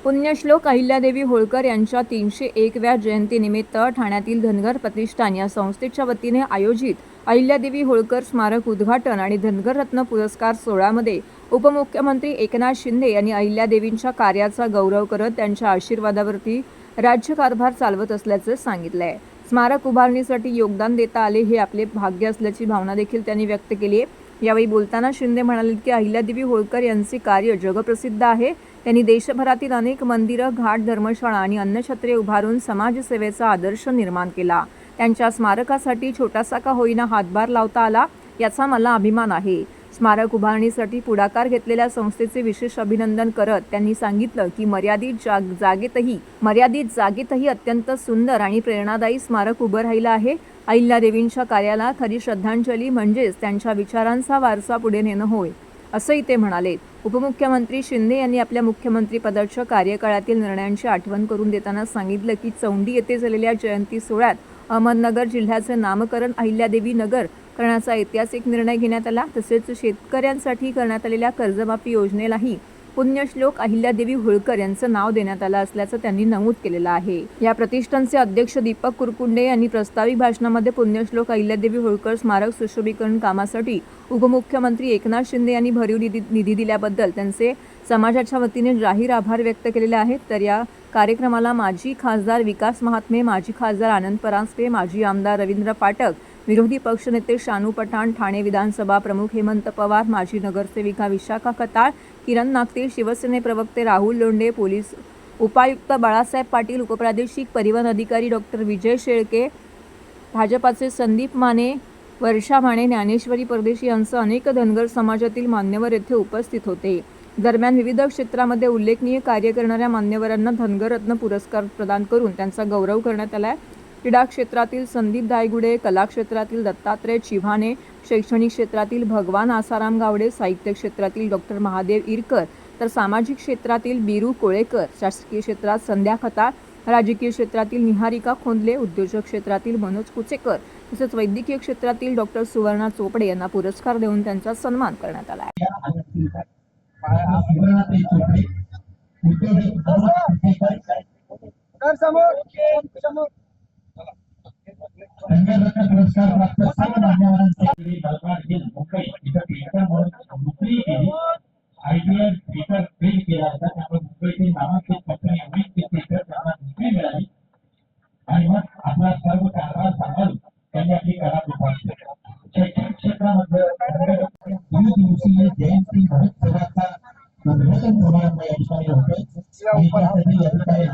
पुण्यश्लोक अहिल्यादेवी होळकर यांच्या 301व्या जयंतीनिमित्त ठाण्यातील धनगर प्रतिष्ठान या संस्थेच्या वतीने आयोजित अहिल्यादेवी होळकर स्मारक उद्घाटन आणि धनगर रत्न पुरस्कार सोहळ्यामध्ये उपमुख्यमंत्री एकनाथ शिंदे यांनी अहिल्यादेवींच्या कार्याचा गौरव करत त्यांच्या आशीर्वादावरती राज्यकारभार चालवत असल्याचे सांगितले. स्मारक उभारणीसाठी योगदान देता आले हे आपले भाग्य असल्याची भावना देखील त्यांनी व्यक्त केली आहे. यावेळी बोलताना शिंदे म्हणाले की अहिल्यादेवी होळकर यांचे कार्य जगप्रसिद्ध आहे. त्यांनी देशभरातील अनेक मंदिरं, घाट, धर्मशाळा आणि अन्नछत्रे उभारून समाजसेवेचा आदर्श निर्माण केला. त्यांच्या स्मारकासाठी छोटासा का होईना हातभार लावता आला याचा मला अभिमान आहे. स्मारक उभारणीसाठी पुढाकार घेतलेल्या संस्थेचे विशेष अभिनंदन करत त्यांनी सांगितलं की मर्यादित जागेतही अत्यंत सुंदर आणि प्रेरणादायी स्मारक उभं राहिलं आहे. अहिल्यादेवींच्या कार्याला खरी श्रद्धांजली म्हणजेच त्यांच्या विचारांचा वारसा पुढे नेणं होय, असंही ते म्हणाले. उपमुख्यमंत्री शिंदे यांनी आपल्या मुख्यमंत्रीपदाच्या कार्यकाळातील निर्णयांची आठवण करून देताना सांगितलं की चौंडी येथे झालेल्या जयंती सोहळ्यात अहमदनगर जिल्ह्याचे नामकरण अहिल्यादेवी नगर करण्याचा ऐतिहासिक निर्णय घेण्यात आला. तसेच शेतकऱ्यांसाठी करण्यात आलेल्या कर्जमाफी योजनेलाही पुण्यश्लोक अहिल्यादेवी होळकर यांचं नाव देण्यात आलं असल्याचं त्यांनी नमूद केलेलं आहे. या प्रतिष्ठानचे अध्यक्ष दीपक कुरकुंडे यांनी प्रास्ताविक भाषणामध्ये पुण्यश्लोक अहिल्यादेवी होळकर स्मारक सुशोभीकरण कामासाठी उपमुख्यमंत्री एकनाथ शिंदे यांनी भरीव निधी दिल्याबद्दल त्यांचे समाजाच्या वतीने जाहीर आभार व्यक्त केलेले आहेत. तर या कार्यक्रमाला माजी खासदार विकास महात्मे, माजी खासदार आनंद परांजपे, माजी आमदार रवींद्र पाठक, विरोधी पक्षनेते शानू पठाण, ठाणे विधानसभा प्रमुख हेमंत पवार, माजी नगरसेविका विशाखा खताळ, किरण नागते, शिवसेने प्रवक्ते राहुल लोंढे, पोलीस उपायुक्त बाळासाहेब पाटील, उपप्रादेशिक परिवहन अधिकारी डॉक्टर विजय शेळके, भाजपाचे संदीप माने, वर्षा माने, ज्ञानेश्वरी परदेशी यांसह अनेक धनगर समाजातील मान्यवर येथे उपस्थित होते. दरम्यान विविध क्षेत्रामध्ये उल्लेखनीय कार्य करणाऱ्या मान्यवरांना धनगर रत्न पुरस्कार प्रदान करून त्यांचा गौरव करण्यात आला. क्रीडा क्षेत्रातील संदीप दायगुडे, कला क्षेत्रातील दत्तात्रय चिव्हाणे, शैक्षणिक क्षेत्रातील भगवान आसाराम गावडे, साहित्य क्षेत्रातील डॉक्टर महादेव इरकर, तर सामाजिक क्षेत्रातील बीरू कोळेकर, शासकीय क्षेत्रात संध्या खताळ, राजकीय क्षेत्रातील निहारिका खोंदले, उद्योजक क्षेत्रातील मनोज कुचेकर तसेच वैद्यकीय क्षेत्रातील डॉक्टर सुवर्णा चोपडे यांना पुरस्कार देऊन त्यांचा सन्मान करण्यात आला आहे. पुरस्कार प्राप्त सर्व मान्यवरांसाठी मुंबई नोकरी केली. आयटीआय थिएटर फेल केला होता, त्यामुळे मुंबईतील नामांकित कंपनी अमित थिएटर त्यांना नोकरी मिळाली आणि मग आपला सर्व कारभार सांभाळून त्यांनी आपली कला जोपासली. शैक्षणिक क्षेत्रामध्ये दिवसीय जयंती महोत्सवाचा उद्घाटन समारंभ या ठिकाणी होतोय आणि त्यासाठी या ठिकाणी